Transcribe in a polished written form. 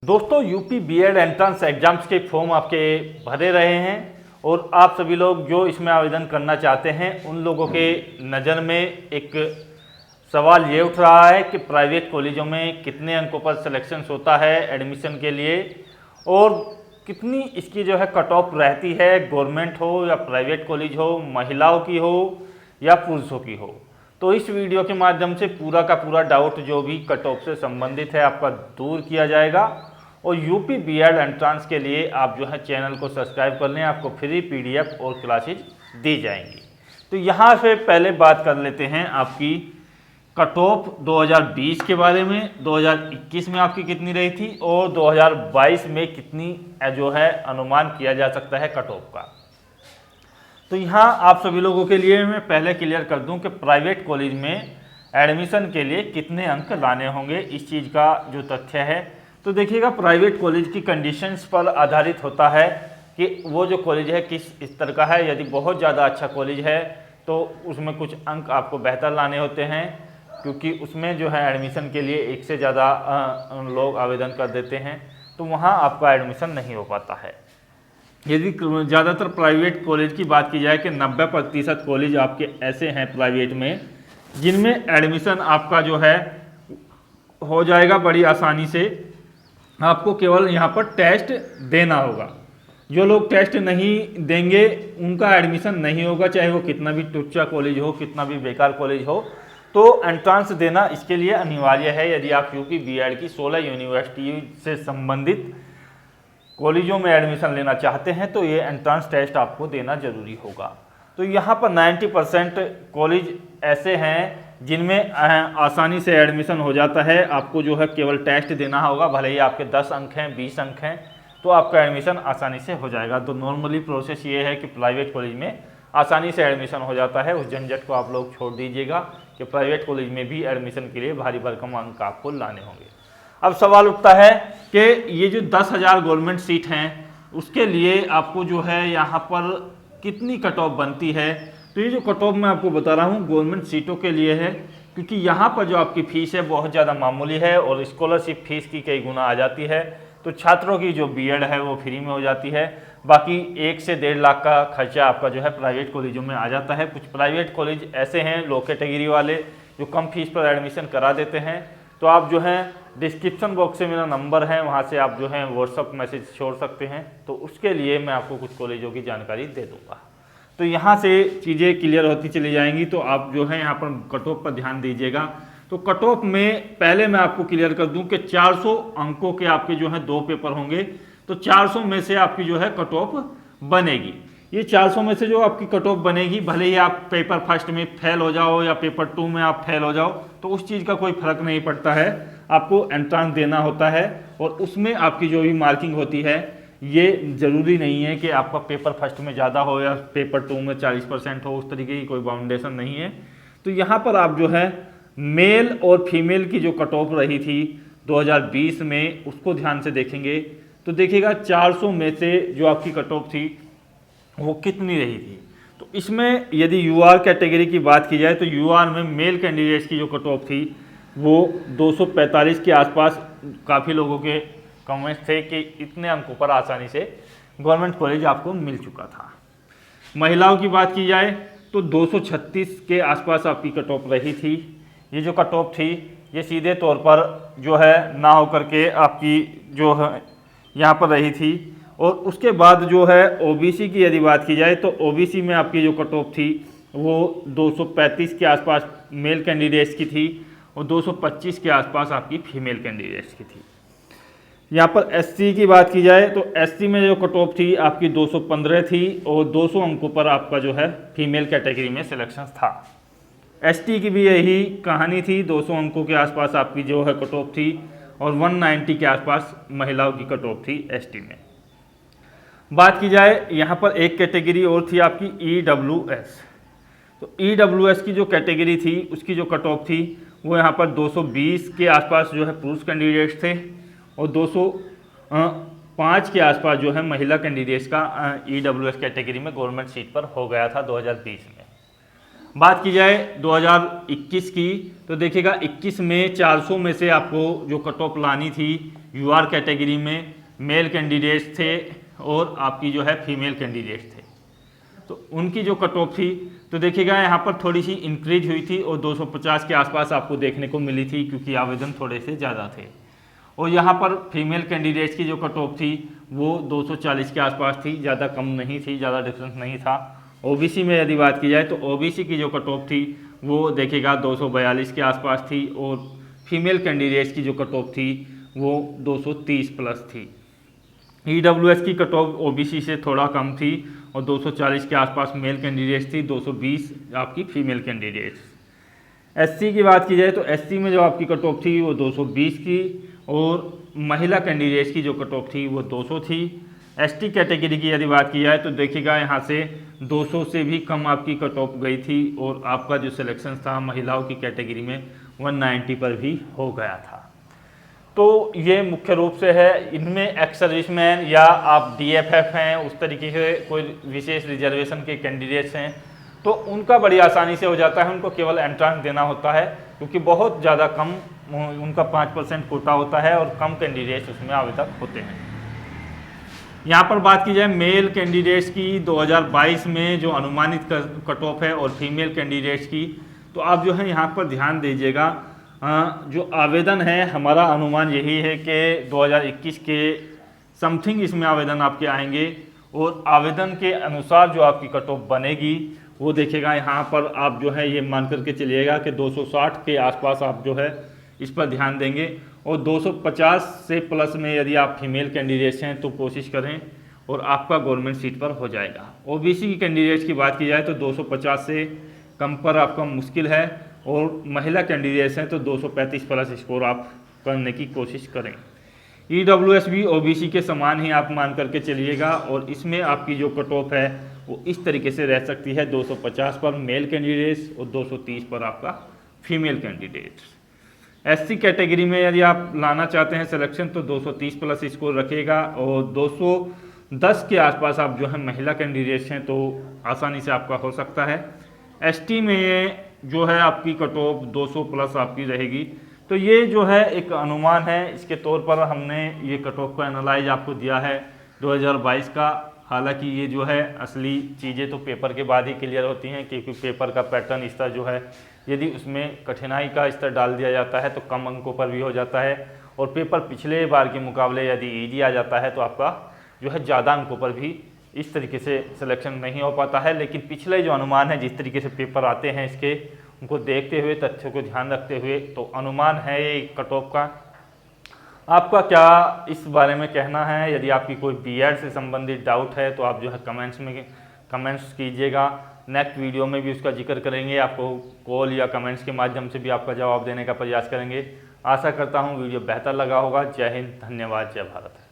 दोस्तों UP BEd entrance exams के form आपके भरे रहे हैं और आप सभी लोग जो इसमें आवेदन करना चाहते हैं उन लोगों के नज़र में एक सवाल ये उठ रहा है कि प्राइवेट कॉलेजों में कितने अंकों पर सिलेक्शन होता है एडमिशन के लिए और कितनी इसकी जो है कट ऑफ रहती है, गवर्नमेंट हो या प्राइवेट कॉलेज हो, महिलाओं की हो या पुरुषों की हो। तो इस वीडियो के माध्यम से पूरा का पूरा डाउट जो भी कट ऑफ से संबंधित है आपका दूर किया जाएगा और यूपी बीएड एंट्रेंस के लिए आप जो है चैनल को सब्सक्राइब कर लें, आपको फ्री पीडीएफ और क्लासेज दी जाएंगी। तो यहाँ से पहले बात कर लेते हैं आपकी कट ऑफ 2020 के बारे में। 2021 में आपकी कितनी रही थी और 2022 में कितनी जो है अनुमान किया जा सकता है कट ऑफ का। तो यहाँ आप सभी लोगों के लिए मैं पहले क्लियर कर दूं कि प्राइवेट कॉलेज में एडमिशन के लिए कितने अंक लाने होंगे, इस चीज़ का जो तथ्य है। तो देखिएगा, प्राइवेट कॉलेज की कंडीशंस पर आधारित होता है कि वो जो कॉलेज है किस स्तर का है। यदि बहुत ज़्यादा अच्छा कॉलेज है तो उसमें कुछ अंक आपको बेहतर लाने होते हैं, क्योंकि उसमें जो है एडमिशन के लिए एक से ज़्यादा लोग आवेदन कर देते हैं, तो वहाँ आपका एडमिशन नहीं हो पाता है। यदि ज़्यादातर प्राइवेट कॉलेज की बात की जाए कि 90% कॉलेज आपके ऐसे हैं प्राइवेट में जिनमें एडमिशन आपका जो है हो जाएगा बड़ी आसानी से। आपको केवल यहाँ पर टेस्ट देना होगा। जो लोग टेस्ट नहीं देंगे उनका एडमिशन नहीं होगा, चाहे वो कितना भी टुच्चा कॉलेज हो, कितना भी बेकार कॉलेज हो। तो एंट्रेंस देना इसके लिए अनिवार्य है। यदि आप यूपी बीएड की 16 यूनिवर्सिटी से संबंधित कॉलेजों में एडमिशन लेना चाहते हैं तो ये एंट्रेंस टेस्ट आपको देना जरूरी होगा। तो यहाँ पर 90% कॉलेज ऐसे हैं जिनमें आसानी से एडमिशन हो जाता है। आपको जो है केवल टेस्ट देना होगा, भले ही आपके 10 अंक हैं, 20 अंक हैं, तो आपका एडमिशन आसानी से हो जाएगा। तो नॉर्मली प्रोसेस ये है कि प्राइवेट कॉलेज में आसानी से एडमिशन हो जाता है। उस झंझट को आप लोग छोड़ दीजिएगा कि प्राइवेट कॉलेज में भी एडमिशन के लिए भारी भरकम अंक आपको लाने होंगे। अब सवाल उठता है कि ये जो 10,000 गवर्नमेंट सीट हैं उसके लिए आपको जो है यहाँ पर कितनी कट ऑफ बनती है। तो ये जो कट ऑफ मैं आपको बता रहा हूँ गवर्नमेंट सीटों के लिए है, क्योंकि यहाँ पर जो आपकी फ़ीस है बहुत ज़्यादा मामूली है और स्कॉलरशिप फीस की कई गुना आ जाती है। तो छात्रों की जो बीएड है वो फ्री में हो जाती है। बाकी 1 से 1.5 लाख का खर्चा आपका जो है प्राइवेट कॉलेजों में आ जाता है। कुछ प्राइवेट कॉलेज ऐसे हैं लो कैटेगरी वाले जो कम फीस पर एडमिशन करा देते हैं। तो आप जो है डिस्क्रिप्शन बॉक्स से मेरा नंबर है, वहाँ से आप जो है व्हाट्सअप मैसेज छोड़ सकते हैं। तो उसके लिए मैं आपको कुछ कॉलेजों की जानकारी दे दूँगा। तो यहाँ से चीज़ें क्लियर होती चली जाएंगी। तो आप जो है यहाँ पर कट ऑफ पर ध्यान दीजिएगा। तो कट ऑफ में पहले मैं आपको क्लियर कर दूं कि 400 अंकों के आपके जो है 2 पेपर होंगे। तो 400 में से आपकी जो है कट ऑफ बनेगी। ये 400 में से जो आपकी कट ऑफ बनेगी, भले ही आप पेपर फर्स्ट में फेल हो जाओ या पेपर 2 में आप फेल हो जाओ, तो उस चीज़ का कोई फर्क नहीं पड़ता है। आपको एंट्रेंस देना होता है और उसमें आपकी जो भी मार्किंग होती है, ये ज़रूरी नहीं है कि आपका पेपर फर्स्ट में ज़्यादा हो या पेपर 2 में 40% हो, उस तरीके की कोई बाउंडेशन नहीं है। तो यहाँ पर आप जो है मेल और फीमेल की जो कट ऑफ रही थी 2020 में उसको ध्यान से देखेंगे। तो देखिएगा 400 में से जो आपकी कट ऑफ थी वो कितनी रही थी। तो इसमें यदि यूआर कैटेगरी की बात की जाए तो यूआर में मेल कैंडिडेट्स की जो कट ऑफ थी वो 245 के आसपास। काफ़ी लोगों के कमेंट्स थे कि इतने अंकों पर आसानी से गवर्नमेंट कॉलेज आपको मिल चुका था। महिलाओं की बात की जाए तो 236 के आसपास आपकी कट ऑफ रही थी। ये जो कट ऑफ थी ये सीधे तौर पर जो है ना हो करके आपकी जो है यहाँ पर रही थी। और उसके बाद जो है ओबीसी की यदि बात की जाए तो ओबीसी में आपकी जो कट ऑफ थी वो 235 के आसपास मेल कैंडिडेट्स की थी और 225 के आसपास आपकी फीमेल कैंडिडेट्स की थी। यहाँ पर एससी की बात की जाए तो एससी में जो कट ऑफ थी आपकी 215 थी और 200 अंकों पर आपका जो है फीमेल कैटेगरी में सिलेक्शन था। एसटी की भी यही कहानी थी, 200 अंकों के आसपास आपकी जो है कट ऑफ थी और 190 के आसपास महिलाओं की कट ऑफ थी एसटी में। बात की जाए यहाँ पर एक कैटेगरी और थी आपकी ईडब्ल्यूएस। तो ईडब्ल्यूएस की जो कैटेगरी थी उसकी जो कट ऑफ थी वो यहाँ पर 220 के आसपास जो है पुरुष कैंडिडेट्स थे और 205 के आसपास जो है महिला कैंडिडेट्स का ईडब्ल्यूएस कैटेगरी में गवर्नमेंट सीट पर हो गया था 2020 में। बात की जाए 2021 की तो देखिएगा 21 में 400 में से आपको जो कट ऑफ लानी थी यूआर कैटेगरी में मेल कैंडिडेट्स थे और आपकी जो है फीमेल कैंडिडेट्स थे, तो उनकी जो कट ऑफ थी तो देखिएगा यहाँ पर थोड़ी सी इंक्रीज हुई थी और 250 के आसपास आपको देखने को मिली थी क्योंकि आवेदन थोड़े से ज़्यादा थे। और यहाँ पर फीमेल कैंडिडेट्स की जो कट ऑफ थी वो 240 के आसपास थी, ज़्यादा कम नहीं थी, ज़्यादा डिफरेंस नहीं था। ओबीसी में यदि बात की जाए तो ओबीसी की जो कट ऑफ थी वो देखिएगा 242 के आसपास थी और फीमेल कैंडिडेट्स की जो कट ऑफ थी वो 230 प्लस थी। ईडब्ल्यूएस की कट ऑफ ओबीसी से थोड़ा कम थी और 240 के आसपास मेल कैंडिडेट्स थी, 220 आपकी फीमेल कैंडिडेट्स। एससी की बात की जाए तो एससी में जो आपकी कट ऑफ थी वो 220 की और महिला कैंडिडेट्स की जो कट ऑफ थी वो 200 थी। एसटी कैटेगरी की यदि बात की जाए तो देखिएगा यहाँ से 200 से भी कम आपकी कट ऑफ गई थी और आपका जो सिलेक्शन था महिलाओं की कैटेगरी में 190 पर भी हो गया था। तो ये मुख्य रूप से है, इनमें एक्स सर्विसमैन या आप डीएफएफ हैं, उस तरीके से कोई विशेष रिजर्वेशन के कैंडिडेट्स हैं तो उनका बड़ी आसानी से हो जाता है, उनको केवल एंट्रेंस देना होता है क्योंकि बहुत ज़्यादा कम उनका 5% कोटा होता है और कम कैंडिडेट्स उसमें आवेदक होते हैं। यहाँ पर बात की जाए मेल कैंडिडेट्स की 2022 में जो अनुमानित कट ऑफ है और फीमेल कैंडिडेट्स की, तो आप जो है यहाँ पर ध्यान दीजिएगा। जो आवेदन है हमारा अनुमान यही है कि 2021 के समथिंग इसमें आवेदन आपके आएंगे और आवेदन के अनुसार जो आपकी कट ऑफ बनेगी वो देखिएगा यहाँ पर आप जो है ये मान करके चलिएगा कि 260 के आसपास आप जो है इस पर ध्यान देंगे और 250 से प्लस में यदि आप फीमेल कैंडिडेट्स हैं तो कोशिश करें और आपका गवर्नमेंट सीट पर हो जाएगा। ओबीसी की कैंडिडेट्स की बात की जाए तो 250 से कम पर आपका मुश्किल है और महिला कैंडिडेट्स हैं तो 235 प्लस स्कोर आप करने की कोशिश करें। ईडब्ल्यूएस भी ओबीसी के समान ही आप मान करके चलिएगा और इसमें आपकी जो कट ऑफ है वो इस तरीके से रह सकती है 250 पर मेल कैंडिडेट्स और 230 पर आपका फीमेल कैंडिडेट्स। एससी कैटेगरी में यदि आप लाना चाहते हैं सिलेक्शन तो 230 प्लस स्कोर रखिएगा और 210 के आसपास आप जो है महिला कैंडिडेट्स हैं तो आसानी से आपका हो सकता है। एसटी में जो है आपकी कट ऑफ 200 प्लस आपकी रहेगी। तो ये जो है एक अनुमान है, इसके तौर पर हमने ये कट ऑफ का एनालाइज आपको दिया है 2022 का। हालांकि ये जो है असली चीज़ें तो पेपर के बाद ही क्लियर होती हैं क्योंकि पेपर का पैटर्न स्तर जो है यदि उसमें कठिनाई का स्तर डाल दिया जाता है तो कम अंकों पर भी हो जाता है और पेपर पिछले बार के मुकाबले यदि ईजी आ जाता है तो आपका जो है ज़्यादा अंकों पर भी इस तरीके से सिलेक्शन नहीं हो पाता है। लेकिन पिछले जो अनुमान है जिस तरीके से पेपर आते हैं इसके उनको देखते हुए तथ्यों को ध्यान रखते हुए तो अनुमान है ये कट ऑफ का। आपका क्या इस बारे में कहना है? यदि आपकी कोई बीएड से संबंधित डाउट है तो आप जो है कमेंट्स कीजिएगा। नेक्स्ट वीडियो में भी उसका जिक्र करेंगे, आपको कॉल या कमेंट्स के माध्यम से भी आपका जवाब देने का प्रयास करेंगे। आशा करता हूँ वीडियो बेहतर लगा होगा। जय हिंद, धन्यवाद, जय भारत।